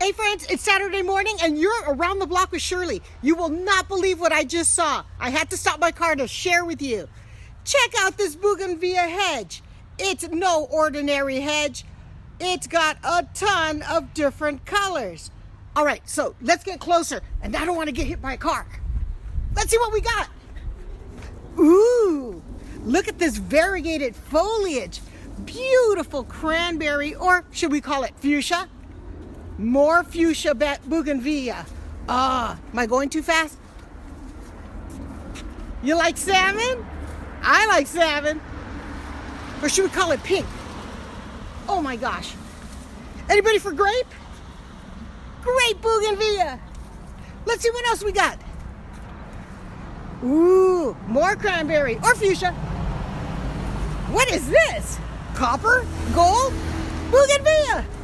Hey friends, it's Saturday morning and you're around the block with Shirley. You will not believe what I just saw. I had to stop my car to share with you. Check out this bougainvillea hedge. It's no ordinary hedge. It's got a ton of different colors. All right, so let's get closer. And I don't want to get hit by a car. Let's see what we got. Ooh, look at this variegated foliage. Beautiful cranberry, or should we call it fuchsia? More fuchsia bougainvillea. Am I going too fast? You like salmon? I like salmon. Or should we call it pink? Oh my gosh. Anybody for grape? Grape bougainvillea. Let's see what else we got. Ooh, more cranberry or fuchsia. What is this? Copper? Gold? Bougainvillea.